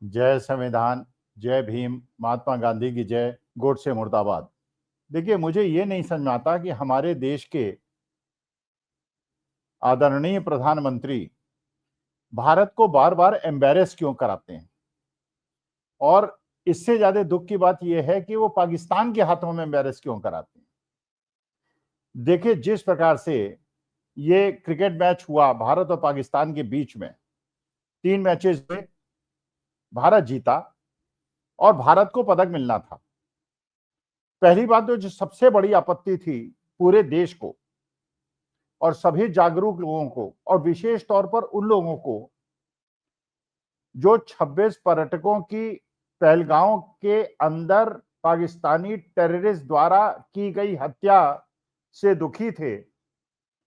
जय संविधान, जय भीम, महात्मा गांधी की जय, गोडसे मुर्दाबाद। देखिए, मुझे ये नहीं समझ में आता कि हमारे देश के आदरणीय प्रधानमंत्री भारत को बार बार एम्बेरस क्यों कराते हैं। और इससे ज्यादा दुख की बात यह है कि वो पाकिस्तान के हाथों में एम्बेरस क्यों कराते हैं। देखिए, जिस प्रकार से ये क्रिकेट मैच हुआ भारत और पाकिस्तान के बीच में, 3 मैचेस हुए, भारत जीता और भारत को पदक मिलना था। पहली बात तो जो सबसे बड़ी आपत्ति थी पूरे देश को और सभी जागरूक लोगों को, और विशेष तौर पर उन लोगों को जो 26 पर्यटकों की पहलगांव के अंदर पाकिस्तानी टेररिस्ट द्वारा की गई हत्या से दुखी थे,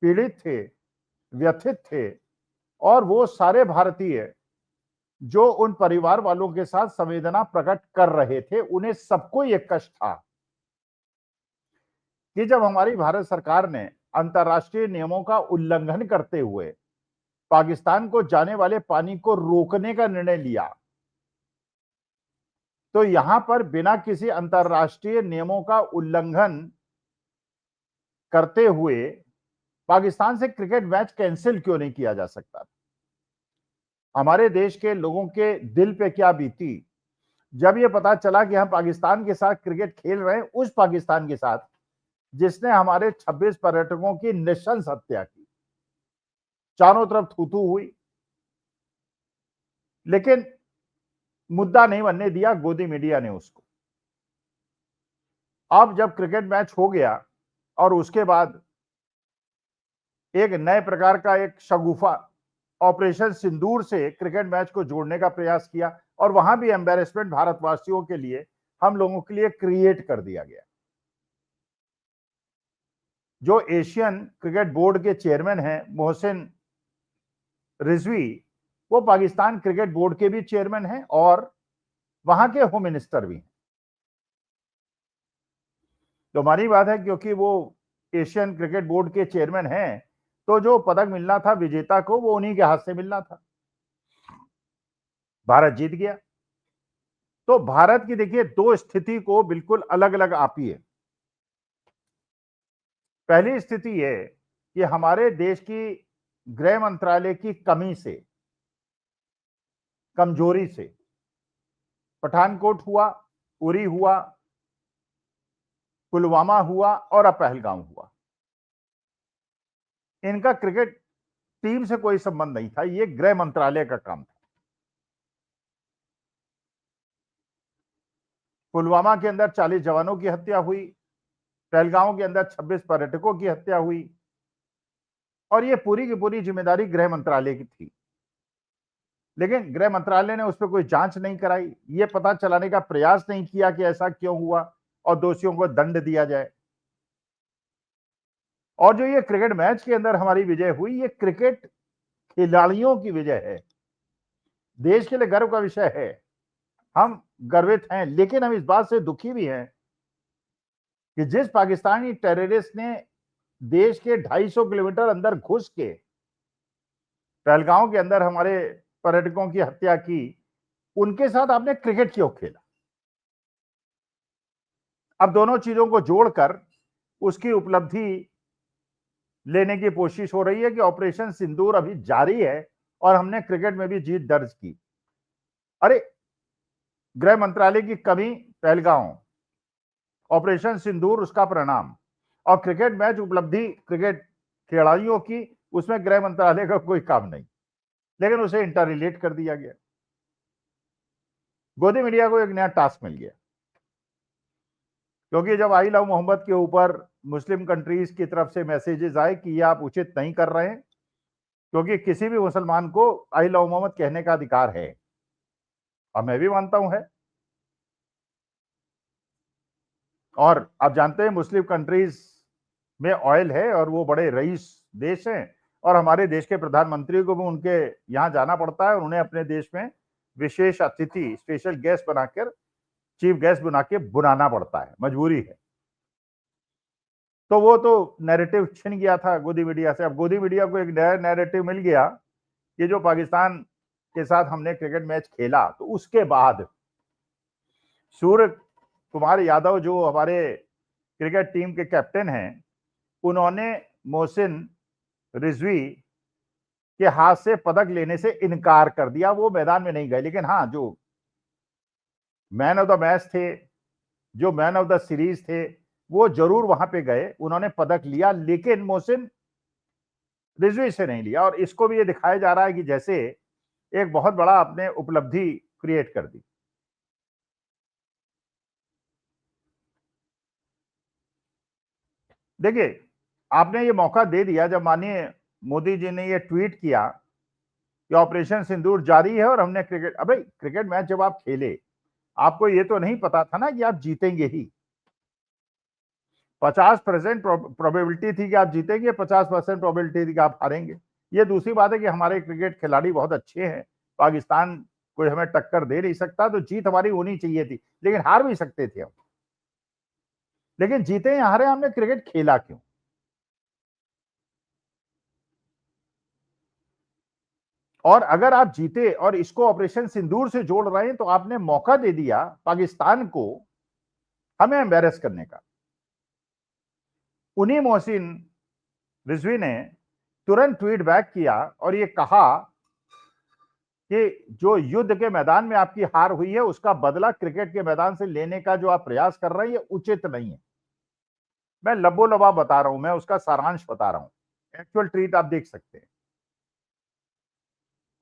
पीड़ित थे, व्यथित थे। और वो सारे भारतीय जो उन परिवार वालों के साथ संवेदना प्रकट कर रहे थे, उन्हें सबको ये कष्ट था कि जब हमारी भारत सरकार ने अंतर्राष्ट्रीय नियमों का उल्लंघन करते हुए पाकिस्तान को जाने वाले पानी को रोकने का निर्णय लिया, तो यहां पर बिना किसी अंतर्राष्ट्रीय नियमों का उल्लंघन करते हुए पाकिस्तान से क्रिकेट मैच कैंसिल क्यों नहीं किया जा सकता। हमारे देश के लोगों के दिल पे क्या बीती जब यह पता चला कि हम पाकिस्तान के साथ क्रिकेट खेल रहे हैं, उस पाकिस्तान के साथ जिसने हमारे 26 पर्यटकों की नृशंस हत्या की। चारों तरफ थू-थू हुई, लेकिन मुद्दा नहीं बनने दिया गोदी मीडिया ने उसको। अब जब क्रिकेट मैच हो गया और उसके बाद एक नए प्रकार का एक शगुफा ऑपरेशन सिंदूर से क्रिकेट मैच को जोड़ने का प्रयास किया, और वहां भी एम्बेरसमेंट भारतवासियों के लिए, हम लोगों के लिए क्रिएट कर दिया गया। जो एशियन क्रिकेट बोर्ड के चेयरमैन हैं मोहसिन रिजवी, वो पाकिस्तान क्रिकेट बोर्ड के भी चेयरमैन हैं और वहां के होम मिनिस्टर भी हैं। तो हमारी बात है, क्योंकि वो एशियन क्रिकेट बोर्ड के चेयरमैन हैं, तो जो पदक मिलना था विजेता को, वो उन्हीं के हाथ से मिलना था। भारत जीत गया। तो भारत की देखिए दो स्थिति को बिल्कुल अलग अलग आपी है। पहली स्थिति है कि हमारे देश की गृह मंत्रालय की कमी से, कमजोरी से पठानकोट हुआ, उरी हुआ, पुलवामा हुआ और अब पहलगाम हुआ। इनका क्रिकेट टीम से कोई संबंध नहीं था, यह गृह मंत्रालय का काम था। पुलवामा के अंदर 40 जवानों की हत्या हुई, पहलगांव के अंदर 26 पर्यटकों की हत्या हुई, और यह पूरी की पूरी जिम्मेदारी गृह मंत्रालय की थी। लेकिन गृह मंत्रालय ने उस पर कोई जांच नहीं कराई, यह पता चलाने का प्रयास नहीं किया कि ऐसा क्यों हुआ और दोषियों को दंड दिया जाए। और जो ये क्रिकेट मैच के अंदर हमारी विजय हुई, ये क्रिकेट खिलाड़ियों की विजय है, देश के लिए गर्व का विषय है। हम गर्वित हैं, लेकिन हम इस बात से दुखी भी हैं कि जिस पाकिस्तानी टेररिस्ट ने देश के 250 किलोमीटर अंदर घुस के पहलगांव के अंदर हमारे पर्यटकों की हत्या की, उनके साथ आपने क्रिकेट क्यों खेला। अब दोनों चीजों को जोड़कर उसकी उपलब्धि लेने की कोशिश हो रही है कि ऑपरेशन सिंदूर अभी जारी है और हमने क्रिकेट में भी जीत दर्ज की। अरे, गृह मंत्रालय की कमी पहलगांव, ऑपरेशन सिंदूर उसका परिणाम, और क्रिकेट मैच उपलब्धि क्रिकेट खिलाड़ियों की, उसमें गृह मंत्रालय का कोई काम नहीं, लेकिन उसे इंटर रिलेट कर दिया गया। गोदी मीडिया को एक नया टास्क मिल गया, क्योंकि जब आई लव मोहम्मद के ऊपर मुस्लिम कंट्रीज की तरफ से मैसेजेस आए कि ये आप उचित नहीं कर रहे हैं, क्योंकि किसी भी मुसलमान को आई लव मोहम्मद कहने का अधिकार है, और मैं भी मानता हूं है। और आप जानते हैं मुस्लिम कंट्रीज में ऑयल है और वो बड़े रईस देश हैं, और हमारे देश के प्रधानमंत्री को भी उनके यहां जाना पड़ता है और उन्हें अपने देश में विशेष अतिथि, स्पेशल गेस्ट बनाकर, चीफ गेस्ट बना के बुलाना पड़ता है, मजबूरी है। तो वो तो नैरेटिव छिन गया था गोदी मीडिया से। अब गोदी मीडिया को एक नया नैरेटिव मिल गया कि जो पाकिस्तान के साथ हमने क्रिकेट मैच खेला, तो उसके बाद सूर्य कुमार यादव जो हमारे क्रिकेट टीम के कैप्टन हैं, उन्होंने मोहसिन रिजवी के हाथ से पदक लेने से इनकार कर दिया। वो मैदान में नहीं गए, लेकिन हाँ, जो मैन ऑफ द मैच थे, जो मैन ऑफ द सीरीज थे, वो जरूर वहां पे गए, उन्होंने पदक लिया, लेकिन मोहसिन रिजवी से नहीं लिया। और इसको भी ये दिखाया जा रहा है कि जैसे एक बहुत बड़ा आपने उपलब्धि क्रिएट कर दी। देखिए, आपने ये मौका दे दिया जब माननीय मोदी जी ने ये ट्वीट किया कि ऑपरेशन सिंदूर जारी है और हमने अबे क्रिकेट मैच जब आप खेले, आपको ये तो नहीं पता था ना कि आप जीतेंगे ही। 50% प्रोबेबिलिटी थी कि आप जीतेंगे, 50% प्रोबेबिलिटी थी कि आप हारेंगे। ये दूसरी बात है कि हमारे क्रिकेट खिलाड़ी बहुत अच्छे हैं, पाकिस्तान कोई हमें टक्कर दे नहीं सकता, तो जीत हमारी होनी चाहिए थी, लेकिन हार भी सकते थे हम। लेकिन जीते या हारे, हमने क्रिकेट खेला क्यों? और अगर आप जीते और इसको ऑपरेशन सिंदूर से जोड़ रहे हैं, तो आपने मौका दे दिया पाकिस्तान को हमें एम्बेरस करने का। उन्हीं मोहसिन रिजवी ने तुरंत ट्वीट बैक किया और ये कहा कि जो युद्ध के मैदान में आपकी हार हुई है, उसका बदला क्रिकेट के मैदान से लेने का जो आप प्रयास कर रहे हैं, ये उचित नहीं है। मैं लबो लबा बता रहा हूं, मैं उसका सारांश बता रहा हूं। एक्चुअल ट्वीट आप देख सकते हैं।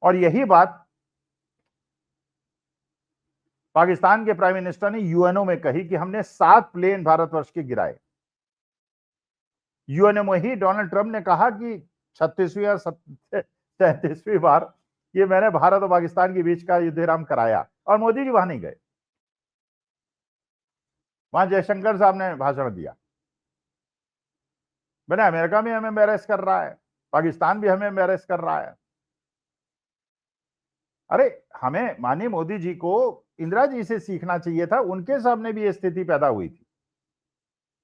और यही बात पाकिस्तान के प्राइम मिनिस्टर ने यूएनओ में कही कि हमने 7 प्लेन भारतवर्ष के गिराए। यूएनओ में ही डोनाल्ड ट्रंप ने कहा कि 36वीं या 37वीं बार ये मैंने भारत और पाकिस्तान के बीच का युद्ध विराम कराया, और मोदी जी वहां नहीं गए। वहां जयशंकर साहब ने भाषण दिया। मैंने अमेरिका भी हमें एम्बेरस कर रहा है, पाकिस्तान भी हमें एम्बेरस कर रहा है। अरे, हमें माननीय मोदी जी को इंदिरा जी से सीखना चाहिए था, उनके सामने भी ये स्थिति पैदा हुई थी,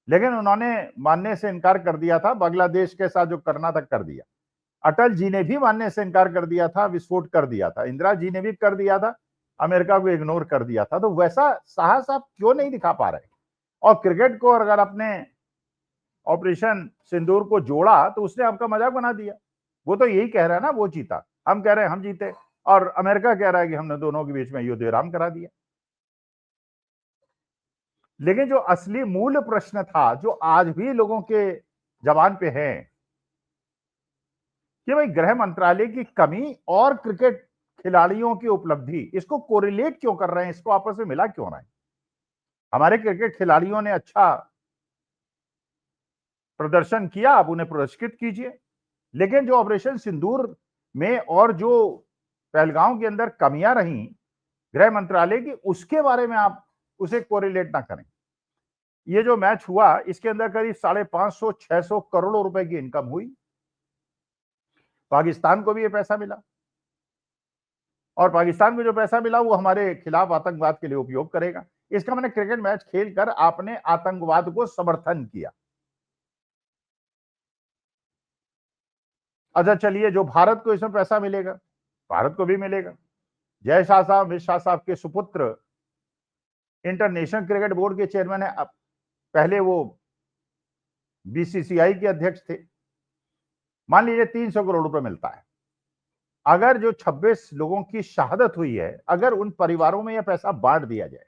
लेकिन उन्होंने मानने से इनकार कर दिया था। बांग्लादेश के साथ जो करना था कर दिया। अटल जी ने भी मानने से इनकार कर दिया था, विस्फोट कर दिया था। इंदिरा जी ने भी कर दिया था, अमेरिका को इग्नोर कर दिया था। तो वैसा साहस आप क्यों नहीं दिखा पा रहे? और क्रिकेट को अगर आपने ऑपरेशन सिंदूर को जोड़ा, तो उसने आपका मजाक बना दिया। वो तो यही कह रहा है ना, वो जीता, हम कह रहे हैं हम जीते, और अमेरिका कह रहा है कि हमने दोनों के बीच में युद्ध विराम करा दिया। लेकिन जो असली मूल प्रश्न था, जो आज भी लोगों के जबान पे है, कि भाई गृह मंत्रालय की कमी और क्रिकेट खिलाड़ियों की उपलब्धि, इसको कोरिलेट क्यों कर रहे हैं? इसको आपस में मिला क्यों रहे हैं? हमारे क्रिकेट खिलाड़ियों ने अच्छा प्रदर्शन किया, आप उन्हें पुरस्कृत कीजिए, लेकिन जो ऑपरेशन सिंदूर में और जो पहलगांव के अंदर कमियां रही गृह मंत्रालय की, उसके बारे में आप उसे कोरिलेट ना करें। ये जो मैच हुआ, इसके अंदर करीब 550-600 करोड़ रुपए की इनकम हुई। पाकिस्तान को भी ये पैसा मिला, और पाकिस्तान को जो पैसा मिला वो हमारे खिलाफ आतंकवाद के लिए उपयोग करेगा। इसका मैंने क्रिकेट मैच खेलकर आपने आतंकवाद को समर्थन किया। अच्छा, चलिए, जो भारत को इसमें पैसा मिलेगा, भारत को भी मिलेगा। जय शाह साहब, अमित शाह साहब के सुपुत्र इंटरनेशनल क्रिकेट बोर्ड के चेयरमैन है। पहले वो बीसीसीआई के अध्यक्ष थे। मान लीजिए 300 करोड़ रुपए मिलता है। अगर जो 26 लोगों की शहादत हुई है, अगर उन परिवारों में यह पैसा बांट दिया जाए,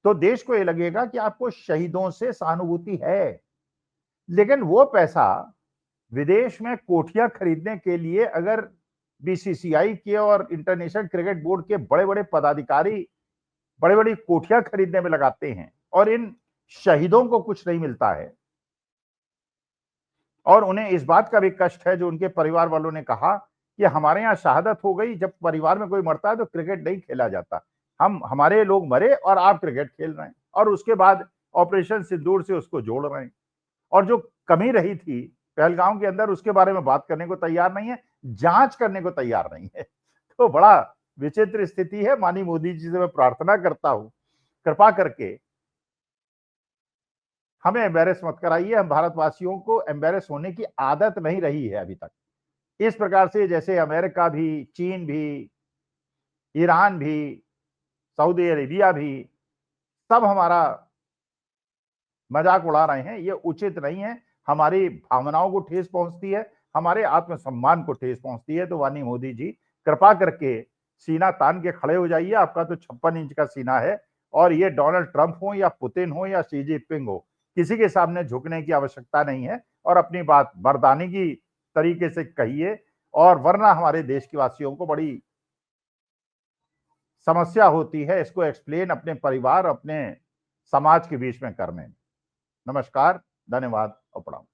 तो देश को यह लगेगा कि आपको शहीदों से सहानुभूति है। लेकिन वो पैसा विदेश में कोठियां खरीदने के लिए अगर बीसीसीआई के और इंटरनेशनल क्रिकेट बोर्ड के बड़े बड़े पदाधिकारी बड़ी बड़ी कोठियां खरीदने में लगाते हैं, और इन शहीदों को कुछ नहीं मिलता है, और उन्हें इस बात का भी कष्ट है, जो उनके परिवार वालों ने कहा कि हमारे यहाँ शहादत हो गई, जब परिवार में कोई मरता है तो क्रिकेट नहीं खेला जाता, हमारे लोग मरे और आप क्रिकेट खेल रहे हैं, और उसके बाद ऑपरेशन सिंदूर से उसको जोड़ रहे हैं, और जो कमी रही थी पहलगाम के अंदर, उसके बारे में बात करने को तैयार नहीं है, जांच करने को तैयार नहीं है। तो बड़ा विचित्र स्थिति है। माननीय मोदी जी से मैं प्रार्थना करता हूं, कृपा करके हमें एम्बेरस मत कराइए। हम भारतवासियों को एम्बेरस होने की आदत नहीं रही है अभी तक। इस प्रकार से जैसे अमेरिका भी, चीन भी, ईरान भी, सऊदी अरेबिया भी, सब हमारा मजाक उड़ा रहे हैं, ये उचित नहीं है। हमारी भावनाओं को ठेस पहुंचती है, हमारे आत्मसम्मान को ठेस पहुंचती है। तो वानी मोदी जी, कृपा करके सीना तान के खड़े हो जाइए। आपका तो 56 इंच का सीना है, और ये डोनाल्ड ट्रंप हो या पुतिन हो या शी जिनपिंग हो, किसी के सामने झुकने की आवश्यकता नहीं है। और अपनी बात मर्दानी की तरीके से कहिए, और वरना हमारे देश के वासियों को बड़ी समस्या होती है इसको एक्सप्लेन अपने परिवार, अपने समाज के बीच में करने में। नमस्कार, धन्यवाद और प्रणाम।